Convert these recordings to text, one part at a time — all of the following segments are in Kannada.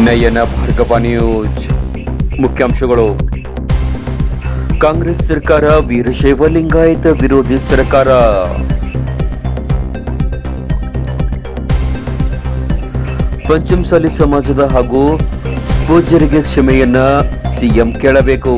ನಯನ ಭಾರ್ಗವ ನ್ಯೂಸ್ ಮುಖ್ಯಾಂಶಗಳು. ಕಾಂಗ್ರೆಸ್ ಸರ್ಕಾರ ವೀರಶೈವ ಲಿಂಗಾಯತ ವಿರೋಧಿ ಸರ್ಕಾರ. ಪಂಚಮಸಾಲಿ ಸಮಾಜದ ಹಾಗೂ ಪೂಜ್ಯರಿಗೆ ಕ್ಷಮೆಯನ್ನ ಸಿಎಂ ಕೇಳಬೇಕು.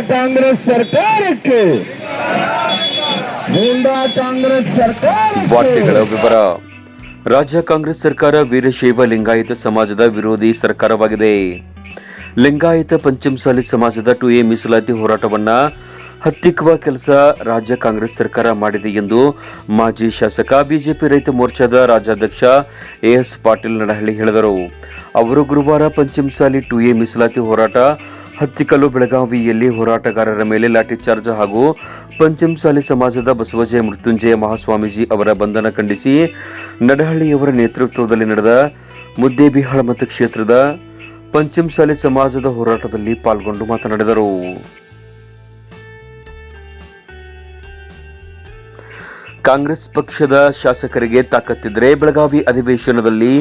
ಕಾಂಗ್ರೆಸ್ ಸರ್ಕಾರಕ್ಕೆ ವಾರ್ತೆಗಳ ವಿವರ. ರಾಜ್ಯ ಕಾಂಗ್ರೆಸ್ ಸರ್ಕಾರ ವೀರಶೈವ ಲಿಂಗಾಯತ ಸಮಾಜದ ವಿರೋಧಿ ಸರ್ಕಾರವಾಗಿದೆ. ಲಿಂಗಾಯತ ಪಂಚಮಸಾಲಿ ಸಮಾಜದ 2A ಮೀಸಲಾತಿ ಹೋರಾಟವನ್ನ ಹತ್ತಿಕ್ಕುವ ಕೆಲಸ ರಾಜ್ಯ ಕಾಂಗ್ರೆಸ್ ಸರ್ಕಾರ ಮಾಡಿದೆ ಎಂದು ಮಾಜಿ ಶಾಸಕ ಬಿಜೆಪಿ ರೈತ ಮೋರ್ಚಾದ ರಾಜ್ಯಾಧ್ಯಕ್ಷ AS ಪಾಟೀಲ್ ನಡಹಳ್ಳಿ ಹೇಳಿದರು. ಅವರು ಗುರುವಾರ ಪಂಚಮಸಾಲಿ 2A ಮೀಸಲಾತಿ ಹೋರಾಟ ಹತ್ತಿಕ್ಕಲು ಬೆಳಗಾವಿಯಲ್ಲಿ ಹೋರಾಟಗಾರರ ಮೇಲೆ ಲಾಠಿ ಚಾರ್ಜ್ ಹಾಗೂ ಪಂಚಮಸಾಲಿ ಸಮಾಜದ ಬಸವಜಯ ಮೃತ್ಯುಂಜಯ ಮಹಾಸ್ವಾಮೀಜಿ ಅವರ ಬಂಧನ ಖಂಡಿಸಿ ನಡಹಳ್ಳಿಯವರ ನೇತೃತ್ವದಲ್ಲಿ ನಡೆದ ಮುದ್ದೇಬಿಹಾಳ ಮತಕ್ಷೇತ್ರದ ಪಂಚಮಸಾಲಿ ಸಮಾಜದ ಹೋರಾಟದಲ್ಲಿ ಪಾಲ್ಗೊಂಡು ಮಾತನಾಡಿದರು. ಕಾಂಗ್ರೆಸ್ ಪಕ್ಷದ ಶಾಸಕರಿಗೆ ತಾಕತ್ತಿದ್ರೆ ಬೆಳಗಾವಿ ಅಧಿವೇಶನದಲ್ಲಿ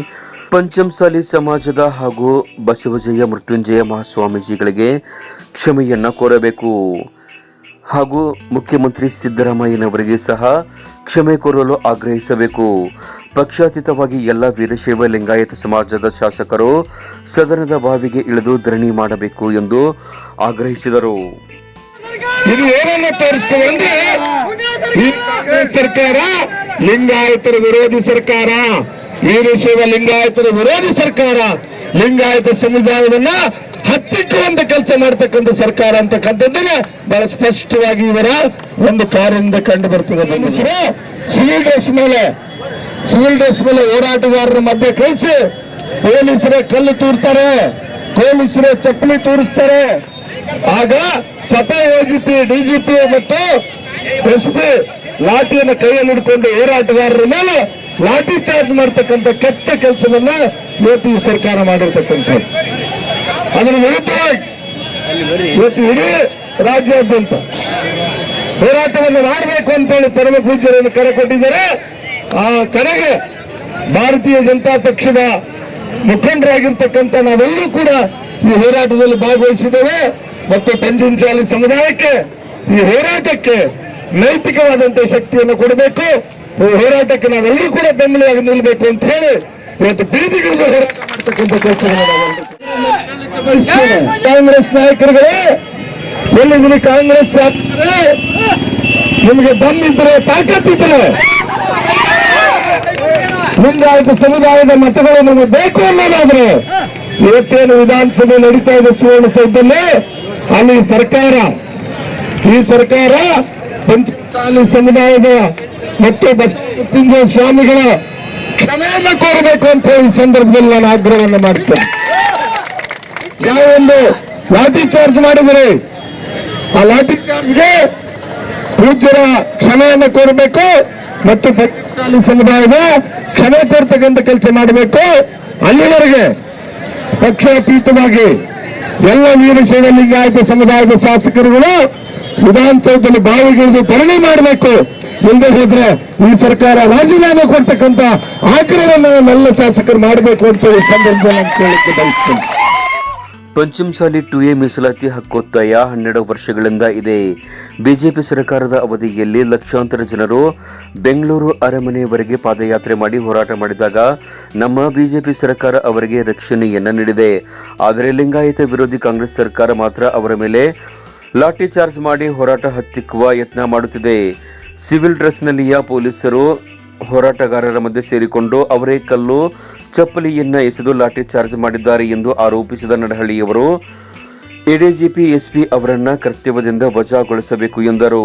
ಪಂಚಮಸಾಲಿ ಸಮಾಜದ ಹಾಗೂ ಬಸವಜಯ ಮೃತ್ಯುಂಜಯ ಮಹಾಸ್ವಾಮೀಜಿಗಳಿಗೆ ಕ್ಷಮೆಯನ್ನ ಕೋರಬೇಕು ಹಾಗೂ ಮುಖ್ಯಮಂತ್ರಿ ಸಿದ್ದರಾಮಯ್ಯನವರಿಗೆ ಸಹ ಕ್ಷಮೆ ಕೋರಲು ಆಗ್ರಹಿಸಬೇಕು. ಪಕ್ಷಾತೀತವಾಗಿ ಎಲ್ಲ ವೀರಶೈವ ಲಿಂಗಾಯತ ಸಮಾಜದ ಶಾಸಕರು ಸದನದ ಬಾವಿಗೆ ಇಳಿದು ಧರಣಿ ಮಾಡಬೇಕು ಎಂದು ಆಗ್ರಹಿಸಿದರು. ಇದು ಏನನ್ನ ತೋರಿಸ್ತದೆ ಅಂದ್ರೆ ಸರ್ಕಾರ ಲಿಂಗಾಯತರ ವಿರೋಧಿ ಸರ್ಕಾರ, ವೀರಶೈವ ಲಿಂಗಾಯತರ ವಿರೋಧಿ ಸರ್ಕಾರ, ಲಿಂಗಾಯತ ಸಮುದಾಯವನ್ನ ಹತ್ತಿಕ್ಕುವಂತ ಕೆಲಸ ಮಾಡ್ತಕ್ಕಂಥ ಸರ್ಕಾರ ಅಂತಕ್ಕಂಥದ್ದನ್ನ ಬಹಳ ಸ್ಪಷ್ಟವಾಗಿ ಇವರ ಒಂದು ಕಾರ್ಯದಿಂದ ಕಂಡು ಬರ್ತದೆ. ಸಿವಿಲ್ ಡ್ರೆಸ್ ಮೇಲೆ ಹೋರಾಟಗಾರರ ಮಧ್ಯೆ ಕಳಿಸಿ ಪೊಲೀಸರೇ ಕಲ್ಲು ತೂರ್ತಾರೆ, ಪೊಲೀಸರೇ ಚಪ್ಪಲಿ ತೂರಿಸ್ತಾರೆ. ಆಗ ಸ್ವತಃ AGP, DGP ಮತ್ತು SP ಲಾಠಿಯನ್ನು ಕೈಯಲ್ಲಿ ಹಿಡ್ಕೊಂಡು ಹೋರಾಟಗಾರರ ಮೇಲೆ ಲಾಠಿ ಚಾರ್ಜ್ ಮಾಡ್ತಕ್ಕಂಥ ಕೆಟ್ಟ ಕೆಲಸವನ್ನ ಇವತ್ತು ಈ ಸರ್ಕಾರ ಮಾಡಿರ್ತಕ್ಕಂಥದ್ದು. ಅದರ ವಿರುದ್ಧವಾಗಿ ಇವತ್ತು ಇಡೀ ರಾಜ್ಯಾದ್ಯಂತ ಹೋರಾಟವನ್ನು ಮಾಡಬೇಕು ಅಂತೇಳಿ ಪರಮ ಪೂಜ್ಯರನ್ನು ಕರೆ ಕೊಟ್ಟಿದ್ದಾರೆ. ಆ ಕರೆಗೆ ಭಾರತೀಯ ಜನತಾ ಪಕ್ಷದ ಮುಖಂಡರಾಗಿರ್ತಕ್ಕಂಥ ನಾವೆಲ್ಲರೂ ಕೂಡ ಈ ಹೋರಾಟದಲ್ಲಿ ಭಾಗವಹಿಸಿದ್ದೇವೆ ಮತ್ತು ಪಂಚಮಸಾಲಿ ಸಮುದಾಯಕ್ಕೆ ಈ ಹೋರಾಟಕ್ಕೆ ನೈತಿಕವಾದಂತಹ ಶಕ್ತಿಯನ್ನು ಕೊಡಬೇಕು. ಹೋರಾಟಕ್ಕೆ ನಾವೆಲ್ಲರೂ ಕೂಡ ಬೆಂಬಲವಾಗಿ ನಿಲ್ಲಬೇಕು ಅಂತ ಹೇಳಿ ಇವತ್ತು ಬೀದಿಗಿಳಿದು ಹೋರಾಟ ಮಾಡ್ತಕ್ಕಂಥ ಕೆಲಸವನ್ನು ಕಾಂಗ್ರೆಸ್ ನಾಯಕರುಗಳೇ, ಎಲ್ಲಿದ್ದೀನಿ ಕಾಂಗ್ರೆಸ್ ನಿಮಗೆ ದಮ್ಮಿದ್ರೆ ತಾಕತ್ತಿದ್ರೆ ಲಿಂಗಾಯತ ಸಮುದಾಯದ ಮತಗಳು ನಮಗೆ ಬೇಕು ಅನ್ನೋದಾದ್ರೆ ಇವತ್ತೇನು ವಿಧಾನಸಭೆ ನಡೀತಾ ಇದೆ ಸುವರ್ಣಸೌಧದಲ್ಲಿ, ಅಲ್ಲಿ ಈ ಸರ್ಕಾರ ಪಂಚಮಸಾಲಿ ಸಮುದಾಯದ ಮತ್ತು ಬಸವಲಿಂಗ ಸ್ವಾಮಿಗಳ ಕ್ಷಮೆಯನ್ನು ಕೋರಬೇಕು ಅಂತ ಹೇಳಿ ಸಂದರ್ಭದಲ್ಲಿ ನಾನು ಆಗ್ರಹವನ್ನು ಮಾಡ್ತೇನೆ. ಯಾವೊಂದು ಲಾಠಿ ಚಾರ್ಜ್ ಮಾಡಿದರೆ ಆ ಲಾಠಿ ಚಾರ್ಜ್ಗೆ ಪೂಜ್ಯರ ಕ್ಷಮೆಯನ್ನು ಕೋರಬೇಕು ಮತ್ತು ಪಂಚಮಸಾಲಿ ಸಮುದಾಯದ ಕ್ಷಮೆ ಕೋರ್ತಕ್ಕಂಥ ಕೆಲಸ ಮಾಡಬೇಕು. ಅಲ್ಲಿವರೆಗೆ ಪಕ್ಷಾತೀತವಾಗಿ ಎಲ್ಲ ವೀರಶೈವ ಲಿಂಗಾಯತ ಸಮುದಾಯದ ಶಾಸಕರುಗಳು ವಿಧಾನಸೌಧದಲ್ಲಿ ಬಾವಿಗಿಳಿದು ಧರಣಿ ಮಾಡಬೇಕು. ಮುಂದೆ ಹೋದ್ರೆ ಈ ಸರ್ಕಾರ ರಾಜೀನಾಮೆ ಕೊಡ್ತಕ್ಕಂಥ ಆಗ್ರಹವನ್ನು ಎಲ್ಲ ಶಾಸಕರು ಮಾಡಬೇಕು ಅಂತ ಈ ಸಂದರ್ಭದಲ್ಲಿ ಕೇಳಕ್ಕೆ ಬಯಸ್ತೇನೆ. ಪಂಚಮಸಾಲಿ 2A ಮೀಸಲಾತಿ ಹಕ್ಕೊತ್ತಾಯ 12 ವರ್ಷಗಳಿಂದ ಇದೆ. ಬಿಜೆಪಿ ಸರ್ಕಾರದ ಅವಧಿಯಲ್ಲಿ ಲಕ್ಷಾಂತರ ಜನರು ಬೆಂಗಳೂರು ಅರಮನೆಯವರೆಗೆ ಪಾದಯಾತ್ರೆ ಮಾಡಿ ಹೋರಾಟ ಮಾಡಿದಾಗ ನಮ್ಮ ಬಿಜೆಪಿ ಸರ್ಕಾರ ಅವರಿಗೆ ರಕ್ಷಣೆಯನ್ನ ನೀಡಿದೆ. ಆದರೆ ಲಿಂಗಾಯತ ವಿರೋಧಿ ಕಾಂಗ್ರೆಸ್ ಸರ್ಕಾರ ಮಾತ್ರ ಅವರ ಮೇಲೆ ಲಾಠಿ ಚಾರ್ಜ್ ಮಾಡಿ ಹೋರಾಟ ಹತ್ತಿಕ್ಕುವ ಯತ್ನ ಮಾಡುತ್ತಿದೆ. ಸಿವಿಲ್ ಡ್ರೆಸ್ನಲ್ಲಿಯ ಪೊಲೀಸರು ಹೋರಾಟಗಾರರ ಮಧ್ಯೆ ಸೇರಿಕೊಂಡು ಅವರೇ ಕಲ್ಲು ಚಪ್ಪಲಿಯನ್ನ ಎಸೆದು ಲಾಠಿ ಚಾರ್ಜ್ ಮಾಡಿದ್ದಾರೆ ಎಂದು ಆರೋಪಿಸಿದ ನಡಹಳ್ಳಿಯವರು ಎಡಿಜಿಪಿ ಎಸ್ಪಿ ಅವರನ್ನ ಕರ್ತವ್ಯದಿಂದ ವಜಾಗೊಳಿಸಬೇಕು ಎಂದರು.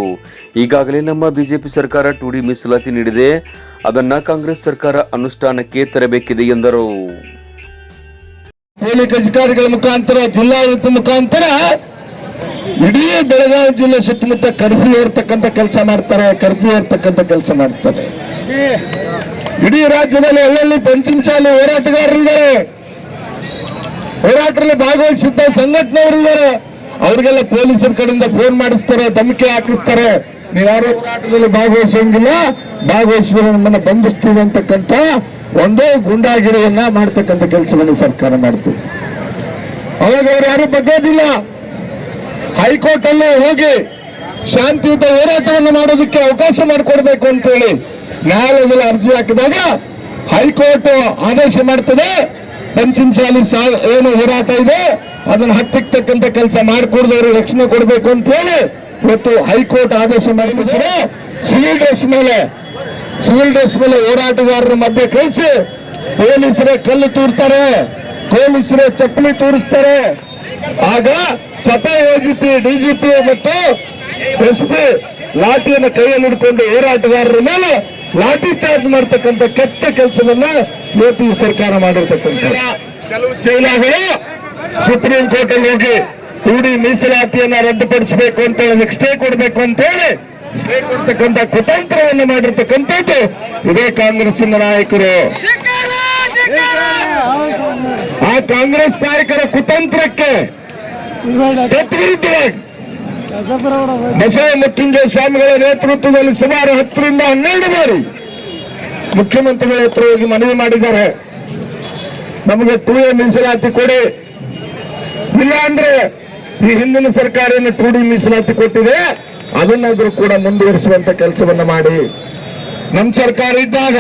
ಈಗಾಗಲೇ ನಮ್ಮ ಬಿಜೆಪಿ ಸರ್ಕಾರ 2D ಮೀಸಲಾತಿ ನೀಡಿದೆ, ಅದನ್ನ ಕಾಂಗ್ರೆಸ್ ಸರ್ಕಾರ ಅನುಷ್ಠಾನಕ್ಕೆ ತರಬೇಕಿದೆ ಎಂದರು. ಪೊಲೀಸ್ ಅಧಿಕಾರಿಗಳ ಮುಖಾಂತರ, ಜಿಲ್ಲಾಡಳಿತ ಮುಖಾಂತರ ಇಡೀ ಬೆಳಗಾವಿ ಜಿಲ್ಲೆ ಸುತ್ತಮುತ್ತ ಕರ್ಫ್ಯೂ ಇರ್ತಕ್ಕಂಥ ಕೆಲಸ ಮಾಡ್ತಾರೆ. ಇಡೀ ರಾಜ್ಯದಲ್ಲಿ ಎಲ್ಲೆಲ್ಲಿ ಪಂಚಮಸಾಲಿ ಹೋರಾಟಗಾರರಿದ್ದಾರೆ, ಹೋರಾಟದಲ್ಲಿ ಭಾಗವಹಿಸಿದ್ದ ಸಂಘಟನೆಯವರಿದ್ದಾರೆ. ಅವ್ರಿಗೆಲ್ಲ ಪೊಲೀಸರ ಕಡೆಯಿಂದ ಫೋನ್ ಮಾಡಿಸ್ತಾರೆ, ಧಮಕಿ ಹಾಕಿಸ್ತಾರೆ. ನೀವ್ಯಾರು ಹೋರಾಟದಲ್ಲಿ ಭಾಗವಹಿಸಿದ್ರೆ ನಮ್ಮನ್ನ ಬಂಧಿಸ್ತೀವಿ ಅಂತಕ್ಕಂಥ ಒಂದು ಗುಂಡಾಗಿರಿಯನ್ನ ಮಾಡ್ತಕ್ಕಂಥ ಕೆಲಸವನ್ನು ಸರ್ಕಾರ ಮಾಡ್ತೀವಿ. ಅವಾಗ ಅವ್ರು ಯಾರು ಬಗ್ಗೋದಿಲ್ಲ. ಹೈಕೋರ್ಟ್ ಅಲ್ಲಿ ಹೋಗಿ ಶಾಂತಿಯುತ ಹೋರಾಟವನ್ನು ಮಾಡೋದಕ್ಕೆ ಅವಕಾಶ ಮಾಡಿಕೊಡ್ಬೇಕು ಅಂತ ಹೇಳಿ ನ್ಯಾಯಾಲಯದಲ್ಲಿ ಅರ್ಜಿ ಹಾಕಿದಾಗ ಹೈಕೋರ್ಟ್ ಆದೇಶ ಮಾಡ್ತದೆ, ಪಂಚಮಸಾಲಿ ಏನು ಹೋರಾಟ ಇದೆ ಅದನ್ನ ಹತ್ತಿಕ್ಕತಕ್ಕಂಥ ಕೆಲಸ ಮಾಡಿಕೊಡ್ದವ್ರಿಗೆ ರಕ್ಷಣೆ ಕೊಡಬೇಕು ಅಂತ ಹೇಳಿ ಇವತ್ತು ಹೈಕೋರ್ಟ್ ಆದೇಶ ಮಾಡಿದ್ರೆ ಸಿವಿಲ್ ಡ್ರೆಸ್ ಮೇಲೆ ಹೋರಾಟಗಾರರ ಮಧ್ಯೆ ಕಳಿಸಿ ಪೊಲೀಸರೇ ಕಲ್ಲು ತೂರ್ತಾರೆ, ಪೊಲೀಸರೇ ಚಪ್ಪಲಿ ತೂರಿಸ್ತಾರೆ. ಆಗ ಸ್ವತಃ ಎಜಿಪಿ, ಡಿಜಿಪಿ ಮತ್ತು ಎಸ್ಪಿ ಲಾಠಿಯನ್ನು ಕೈಯಲ್ಲಿ ಹಿಡ್ಕೊಂಡು ಹೋರಾಟಗಾರರ ಮೇಲೆ ಲಾಠಿ ಚಾರ್ಜ್ ಮಾಡ್ತಕ್ಕಂಥ ಕೆಟ್ಟ ಕೆಲಸವನ್ನ ಇವತ್ತು ಈ ಸರ್ಕಾರ ಮಾಡಿರ್ತಕ್ಕಂಥ. ಕೆಲವು ಚೈಲಾಗಳು ಸುಪ್ರೀಂ ಕೋರ್ಟ್ ಅಲ್ಲಿ ಹೋಗಿ 2D ಮೀಸಲಾತಿಯನ್ನ ರದ್ದುಪಡಿಸಬೇಕು ಅಂತ ಹೇಳಿ ಸ್ಟೇ ಕೊಡಬೇಕು ಅಂತ ಹೇಳಿ ಸ್ಟೇ ಕೊಡ್ತಕ್ಕಂಥ ಕುತಂತ್ರವನ್ನು ಮಾಡಿರ್ತಕ್ಕಂಥದ್ದು ಇದೇ ಕಾಂಗ್ರೆಸ್ಸಿನ ನಾಯಕರು. ಆ ಕಾಂಗ್ರೆಸ್ ನಾಯಕರ ಕುತಂತ್ರಕ್ಕೆ ವಿರುದ್ಧವಾಗಿ ಬಸವ ಮೃತ್ಯುಂಜಯ ಸ್ವಾಮಿಗಳ ನೇತೃತ್ವದಲ್ಲಿ ಸುಮಾರು 10 ರಿಂದ 12 ಬಾರಿ ಮುಖ್ಯಮಂತ್ರಿಗಳ ಹತ್ರ ಹೋಗಿ ಮನವಿ ಮಾಡಿದ್ದಾರೆ, ನಮಗೆ 2A ಮೀಸಲಾತಿ ಕೊಡಿ, ಇಲ್ಲ ಅಂದ್ರೆ ಈ ಹಿಂದಿನ ಸರ್ಕಾರ ಏನು 2D ಮೀಸಲಾತಿ ಕೊಟ್ಟಿದೆ ಅದನ್ನಾದ್ರೂ ಕೂಡ ಮುಂದುವರಿಸುವಂತ ಕೆಲಸವನ್ನ ಮಾಡಿ. ನಮ್ಮ ಸರ್ಕಾರ ಇದ್ದಾಗ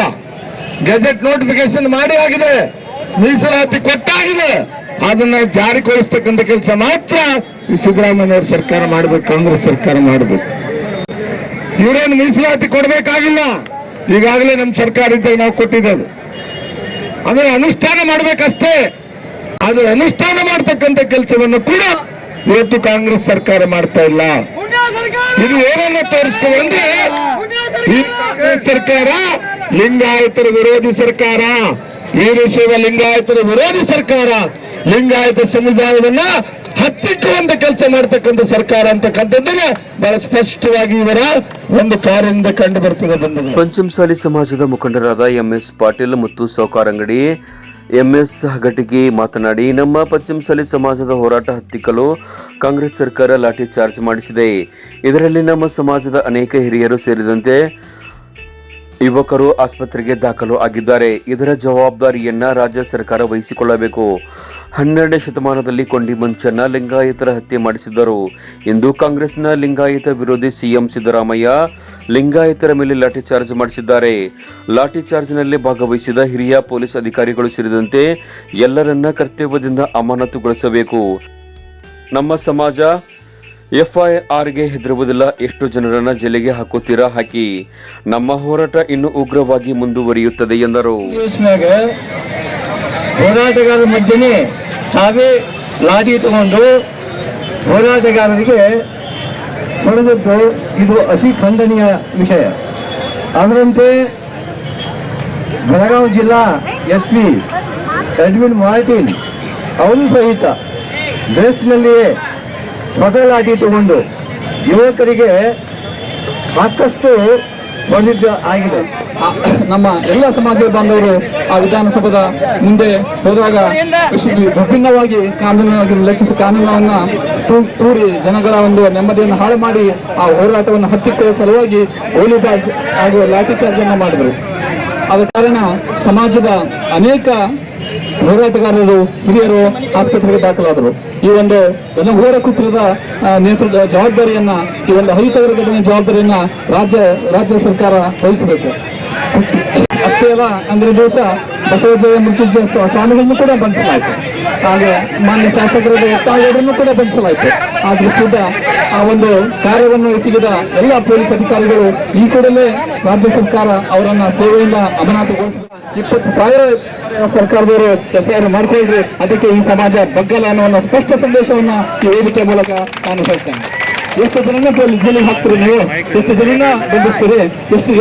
ಗೆಜೆಟ್ ನೋಟಿಫಿಕೇಶನ್ ಮಾಡಿ ಆಗಿದೆ, ಮೀಸಲಾತಿ ಕೊಟ್ಟಾಗಿದೆ, ಅದನ್ನ ಜಾರಿಗೊಳಿಸ್ತಕ್ಕಂಥ ಕೆಲಸ ಮಾತ್ರ ಈ ಸಿದ್ದರಾಮಯ್ಯ ಸರ್ಕಾರ ಮಾಡಬೇಕು, ಕಾಂಗ್ರೆಸ್ ಸರ್ಕಾರ ಮಾಡಬೇಕು. ಇವರೇನು ಮೀಸಲಾತಿ ಕೊಡಬೇಕಾಗಿಲ್ಲ, ಈಗಾಗಲೇ ನಮ್ಮ ಸರ್ಕಾರ ಇದ್ದಾಗ ನಾವು ಕೊಟ್ಟಿದ್ದೇವೆ. ಅದನ್ನು ಅನುಷ್ಠಾನ ಮಾಡಬೇಕಷ್ಟೇ. ಅದರ ಅನುಷ್ಠಾನ ಮಾಡ್ತಕ್ಕಂಥ ಕೆಲಸವನ್ನು ಕೂಡ ಇವತ್ತು ಕಾಂಗ್ರೆಸ್ ಸರ್ಕಾರ ಮಾಡ್ತಾ ಇಲ್ಲ. ಇದು ಏನನ್ನ ತೋರಿಸ್ತದೆ ಅಂದ್ರೆ ಈ ಕಾಂಗ್ರೆಸ್ ಸರ್ಕಾರ ಲಿಂಗಾಯತರ ವಿರೋಧಿ ಸರ್ಕಾರ, ವೀರಶೈವ ಲಿಂಗಾಯತರ ವಿರೋಧಿ ಸರ್ಕಾರ, ಲಿಂಗಾಯತ ಸಮುದಾಯವನ್ನ ಹತ್ತಿಕ್ಕುವಂತ ಕೆಲಸ ಮಾಡ್ತಕ್ಕಂಥ ಸರ್ಕಾರ ಅಂತಕ್ಕಂಥದ್ದನ್ನ ಬಹಳ ಸ್ಪಷ್ಟವಾಗಿ ಇವರ ಒಂದು ಕಾರ್ಯದಿಂದ ಕಂಡು ಬರ್ತದೆ. ಪಂಚಮಸಾಲಿ ಸಮಾಜದ ಮುಖಂಡರಾದ MS ಪಾಟೀಲ್ ಮತ್ತು ಸೌಕಾರ್ ಅಂಗಡಿ MS ಹಗಟಿಗೆ ಮಾತನಾಡಿ, ನಮ್ಮ ಪಂಚಮಸಾಲಿ ಸಮಾಜದ ಹೋರಾಟ ಹತ್ತಿಕ್ಕಲು ಕಾಂಗ್ರೆಸ್ ಸರ್ಕಾರ ಲಾಠಿ ಚಾರ್ಜ್ ಮಾಡಿಸಿದೆ. ಇದರಲ್ಲಿ ನಮ್ಮ ಸಮಾಜದ ಅನೇಕ ಹಿರಿಯರು ಸೇರಿದಂತೆ ಯುವಕರು ಆಸ್ಪತ್ರೆಗೆ ದಾಖಲು ಆಗಿದ್ದಾರೆ. ಇದರ ಜವಾಬ್ದಾರಿಯನ್ನ ರಾಜ್ಯ ಸರ್ಕಾರ ವಹಿಸಿಕೊಳ್ಳಬೇಕು. 12ನೇ ಶತಮಾನದಲ್ಲಿ ಕೊಂಡಿ ಮಂಚನ್ನ ಲಿಂಗಾಯತರ ಹತ್ಯೆ ಮಾಡಿಸಿದ್ದರು ಎಂದು ಕಾಂಗ್ರೆಸ್ನ ಲಿಂಗಾಯತ ವಿರೋಧಿ CM ಸಿದ್ದರಾಮಯ್ಯ ಲಿಂಗಾಯತರ ಮೇಲೆ ಲಾಠಿ ಚಾರ್ಜ್ ಮಾಡಿಸಿದ್ದಾರೆ. ಲಾಠಿ ಚಾರ್ಜ್ನಲ್ಲಿ ಭಾಗವಹಿಸಿದ ಹಿರಿಯ ಪೊಲೀಸ್ ಅಧಿಕಾರಿಗಳು ಸೇರಿದಂತೆ ಎಲ್ಲರನ್ನ ಕರ್ತವ್ಯದಿಂದ ಅಮಾನತುಗೊಳಿಸಬೇಕು. ನಮ್ಮ ಸಮಾಜ FIRಗೆ ಹೆದರುವುದಿಲ್ಲ. ಎಷ್ಟು ಜನರನ್ನ ಜೈಲಿಗೆ ಹಾಕುತ್ತೀರಾ ಹಾಕಿ, ನಮ್ಮ ಹೋರಾಟ ಇನ್ನು ಉಗ್ರವಾಗಿ ಮುಂದುವರಿಯುತ್ತದೆ ಎಂದರು. ಹೋರಾಟಗಾರರ ಮಧ್ಯೆ ತಾವೇ ಲಾಠಿ ತಗೊಂಡು ಹೋರಾಟಗಾರರಿಗೆ ಹೊಡೆದದ್ದು ಇದು ಅತಿ ಖಂಡನೀಯ ವಿಷಯ. ಅದರಂತೆ ಬೆಳಗಾವಿ ಜಿಲ್ಲಾ SP ಎಡ್ವಿನ್ ಮಾರ್ಟಿನ್ ಅವರು ಸಹಿತ ಡ್ರೆಸ್ನಲ್ಲಿಯೇ ಸ್ವತಃ ಲಾಠಿ ತಗೊಂಡು ಯುವಕರಿಗೆ ಸಾಕಷ್ಟು ಹೊಡೆದಿದ್ದು ಆಗಿದೆ. ನಮ್ಮ ಎಲ್ಲ ಸಮಾಜದ ಬಾಂಧವರು ಆ ವಿಧಾನಸಭೆದ ಮುಂದೆ ಹೋದಾಗ ವಿಭಿನ್ನವಾಗಿ ಕಾನೂನನ್ನ ತೂರಿ ಜನಗಳ ಒಂದು ನೆಮ್ಮದಿಯನ್ನು ಹಾಳು ಮಾಡಿ ಆ ಹೋರಾಟವನ್ನು ಹತ್ತಿಕ್ಕುವ ಸಲುವಾಗಿ ಗೋಲಿಬಾರ್ ಹಾಗೂ ಲಾಠಿ ಚಾರ್ಜ್ ಅನ್ನು ಮಾಡಿದರು. ಆದ ಕಾರಣ ಸಮಾಜದ ಅನೇಕ ಹೋರಾಟಗಾರರು ಹಿರಿಯರು ಆಸ್ಪತ್ರೆಗೆ ದಾಖಲಾದರು. ಈ ಒಂದು ಎಲ್ಲ ಹೋರಾಟ ಕುಟುಂಬದ ನೇತೃತ್ವದ ಜವಾಬ್ದಾರಿಯನ್ನ, ಈ ಒಂದು ಹರಿತ ವರ್ಗದ ಜವಾಬ್ದಾರಿಯನ್ನ ರಾಜ್ಯ ಸರ್ಕಾರ ವಹಿಸಬೇಕು. ಅಷ್ಟೇ ಅಲ್ಲ, ಅಂದಿನ ದಿವಸ ಬಸವಜಯ ಮೃತ್ಯುಂಜಯ ಸ್ವಾಮಿಗಳನ್ನು ಕೂಡ ಬಂಧಿಸಲಾಯಿತು. ಹಾಗೆ ಮಾನ್ಯ ಶಾಸಕರಾದ ಎತ್ತಾಳರನ್ನು ಕೂಡ ಬಂಧಿಸಲಾಯಿತು. ಆ ದೃಷ್ಟಿಯಿಂದ ಆ ಒಂದು ಕಾರ್ಯವನ್ನು ಎಸಗಿದ ಎಲ್ಲ ಪೊಲೀಸ್ ಅಧಿಕಾರಿಗಳು ಈ ಕೂಡಲೇ ರಾಜ್ಯ ಸರ್ಕಾರ ಅವರನ್ನ ಸೇವೆಯಿಂದ ಅಮಾನತುಗೊಳಿಸಿದ 20,000 ಸರ್ಕಾರದವರು ಎಫ್ಐಆರ್ ಮಾಡ್ಕೊಳ್ರಿ, ಅದಕ್ಕೆ ಈ ಸಮಾಜ ಬಗ್ಗಲ್ಲ ಅನ್ನೋ ಸ್ಪಷ್ಟ ಸಂದೇಶವನ್ನ ಈ ವೇದಿಕೆ ಮೂಲಕ ನಾನು ಹೇಳ್ತೇನೆ. ಎಷ್ಟು ಜನನ ಜೈಲಿಗೆ ಹಾಕ್ತೀರಿ ನೀವು, ಎಷ್ಟು ಜನನ ಬಂಧಿಸ್ತೀರಿ,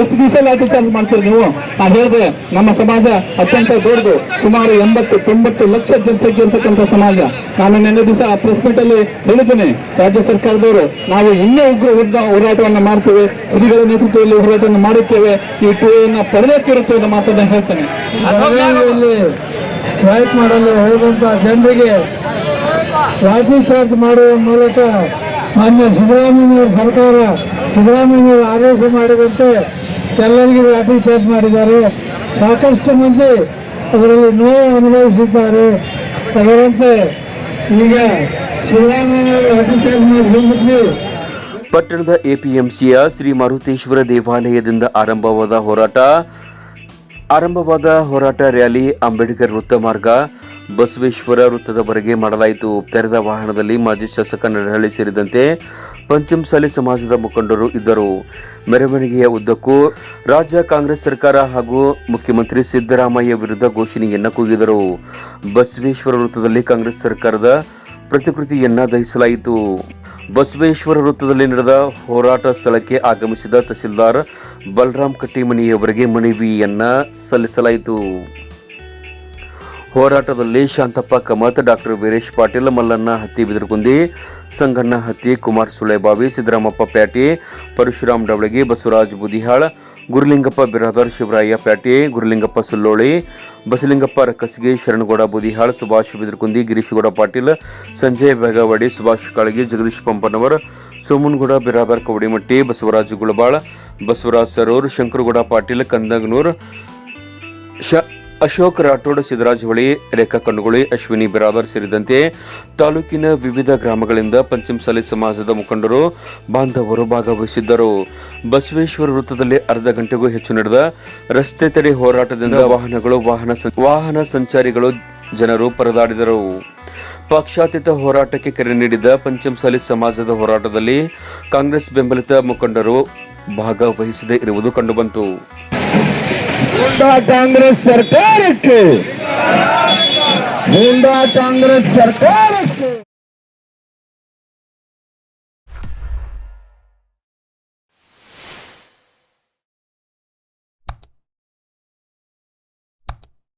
ಎಷ್ಟು ದಿವಸ ಲಾಠಿ ಚಾರ್ಜ್ ಮಾಡ್ತೀರಿ ನೀವು. ನಾನು ಹೇಳಿದೆ, ನಮ್ಮ ಸಮಾಜ ಅತ್ಯಂತ ದೊಡ್ಡದು, ಸುಮಾರು 80-90 ಲಕ್ಷ ಜನಸಂಖ್ಯೆ ಇರತಕ್ಕಂಥ ಸಮಾಜ. ನಾನು ನಿನ್ನೆ ದಿವಸ ಪ್ರೆಸ್ ಮೀಟ್ ಅಲ್ಲಿ ಹೇಳಿದ್ದೇನೆ, ರಾಜ್ಯ ಸರ್ಕಾರದವರು ನಾವು ಇನ್ನೂ ಉಗ್ರ ಹೋರಾಟವನ್ನು ಮಾಡ್ತೇವೆ, ಶ್ರೀಗಳ ನೇತೃತ್ವದಲ್ಲಿ ಹೋರಾಟವನ್ನು ಮಾಡುತ್ತೇವೆ, ಈ ಟೂಯನ್ನು ಪಡೆಯುತ್ತಿರುತ್ತೇವೆ ಅನ್ನೋ ಮಾತನ್ನ ಹೇಳ್ತೇನೆ. ಸ್ಟ್ರೈಕ್ ಮಾಡಲು ಹೋಗುವಂತ ಜನರಿಗೆ ಲಾಠಿ ಚಾರ್ಜ್ ಮಾಡುವ ಮೂಲಕ ಮಾನ್ಯ ಸಿದ್ದರಾಮಯ್ಯನವರ ಸರ್ಕಾರ, ಸಿದ್ದರಾಮಯ್ಯನವರು ಆದೇಶ ಮಾಡಿದಂತೆ ಎಲ್ಲರಿಗೂ ಲಾಠಿ ಚಾರ್ಜ್ ಮಾಡಿದ್ದಾರೆ. ಸಾಕಷ್ಟು ಮಂದಿ ಅದರಲ್ಲಿ ನೋವು ಅನುಭವಿಸಿದ್ದಾರೆ. ಅದರಂತೆ ಈಗ ಸಿದ್ದರಾಮಯ್ಯನವರು ಲಾಠಿ ಚಾರ್ಜ್ ಮಾಡಿ ಪಟ್ಟಣದ ಎಪಿಎಂಸಿಯ ಶ್ರೀ ಮಾರುತೇಶ್ವರ ದೇವಾಲಯದಿಂದ ಆರಂಭವಾದ ಹೋರಾಟ ರ್ಯಾಲಿ ಅಂಬೇಡ್ಕರ್ ವೃತ್ತ ಮಾರ್ಗ ಬಸವೇಶ್ವರ ವೃತ್ತದವರೆಗೆ ಮಾಡಲಾಯಿತು. ತೆರೆದ ವಾಹನದಲ್ಲಿ ಮಾಜಿ ಶಾಸಕ ನಡಹಳ್ಳಿ ಸೇರಿದಂತೆ ಪಂಚಮಸಾಲಿ ಸಮಾಜದ ಮುಖಂಡರು ಇದ್ದರು. ಮೆರವಣಿಗೆಯ ಉದ್ದಕ್ಕೂ ರಾಜ್ಯ ಕಾಂಗ್ರೆಸ್ ಸರ್ಕಾರ ಹಾಗೂ ಮುಖ್ಯಮಂತ್ರಿ ಸಿದ್ದರಾಮಯ್ಯ ವಿರುದ್ಧ ಘೋಷಣೆಯನ್ನ ಕೂಗಿದರು. ಬಸವೇಶ್ವರ ವೃತ್ತದಲ್ಲಿ ಕಾಂಗ್ರೆಸ್ ಸರ್ಕಾರದ ಪ್ರತಿಕೃತಿಯನ್ನ ದಹಿಸಲಾಯಿತು. ಬಸವೇಶ್ವರ ವೃತ್ತದಲ್ಲಿ ನಡೆದ ಹೋರಾಟ ಸ್ಥಳಕ್ಕೆ ಆಗಮಿಸಿದ ತಹಸೀಲ್ದಾರ್ ಬಲರಾಮ್ ಕಟ್ಟಿಮನಿಯವರಿಗೆ ಮನವಿಯನ್ನ ಸಲ್ಲಿಸಲಾಯಿತು. ಹೋರಾಟದಲ್ಲಿ ಶಾಂತಪ್ಪ ಕಮತ್, ಡಾಕ್ಟರ್ ವೀರೇಶ್ ಪಾಟೀಲ್, ಮಲ್ಲಣ್ಣ ಹತ್ತಿ ಬಿದರಗುಂದಿ, ಸಂಗಣ್ಣ ಹತ್ತಿ, ಕುಮಾರ್ ಸುಳೆಬಾವಿ, ಸಿದ್ದರಾಮಪ್ಪ ಪ್ಯಾಟಿ, ಪರಶುರಾಮ್ ಡವಳಗಿ, ಬಸವರಾಜ್ ಬುದಿಹಾಳ್, ಗುರುಲಿಂಗಪ್ಪ ಬಿರಾದರ್, ಶಿವರಾಯ ಪ್ಯಾಟಿ, ಗುರುಲಿಂಗಪ್ಪ ಸುಲ್ಲೋಳಿ, ಬಸಲಿಂಗಪ್ಪ ರಕ್ಕಸ್ಗಿ, ಶರಣಗೌಡ ಬುದಿಹಾಳ್, ಸುಭಾಷ್ ಬಿದರಗುಂದಿ, ಗಿರೀಶ್ಗೌಡ ಪಾಟೀಲ್, ಸಂಜಯ್ ಬೇಗವಾಡಿ, ಸುಭಾಷ್ ಕಾಳಗಿ, ಜಗದೀಶ್ ಪಂಪನವರ್, ಸೋಮನಗೌಡ ಬಿರಾದರ್ ಕವಡಿಮಟ್ಟಿ, ಬಸವರಾಜ್ ಗುಳಬಾಳ್, ಬಸವರಾಜ್ ಸರೂರ್, ಶಂಕರಗೌಡ ಪಾಟೀಲ್, ಕಂದಗನೂರ್, ಅಶೋಕ್ ರಾಠೋಡ್, ಸಿದ್ದರಾಜ್ ಹೊಳಿ, ರೇಖಾ ಕಣ್ಣುಗುಳಿ, ಅಶ್ವಿನಿ ಬಿರಾದರ್ ಸೇರಿದಂತೆ ತಾಲೂಕಿನ ವಿವಿಧ ಗ್ರಾಮಗಳಿಂದ ಪಂಚಮಸಾಲಿ ಸಮಾಜದ ಮುಖಂಡರು ಬಾಂಧವರು ಭಾಗವಹಿಸಿದ್ದರು. ಬಸವೇಶ್ವರ ವೃತ್ತದಲ್ಲಿ ಅರ್ಧ ಗಂಟೆಗೂ ಹೆಚ್ಚು ನಡೆದ ರಸ್ತೆ ತಡೆ ಹೋರಾಟದಿಂದ ವಾಹನ ಸಂಚಾರಿಗಳು ಜನರು ಪರದಾಡಿದರು. ಪಕ್ಷಾತೀತ ಹೋರಾಟಕ್ಕೆ ಕರೆ ನೀಡಿದ ಪಂಚಮಸಾಲಿ ಸಮಾಜದ ಹೋರಾಟದಲ್ಲಿ ಕಾಂಗ್ರೆಸ್ ಬೆಂಬಲಿತ ಮುಖಂಡರು ಭಾಗವಹಿಸದೇ ಇರುವುದು ಕಂಡುಬಂತು. ಕಾಂಗ್ರೆಸ್ ಸರ್ಕಾರಕ್ಕೆ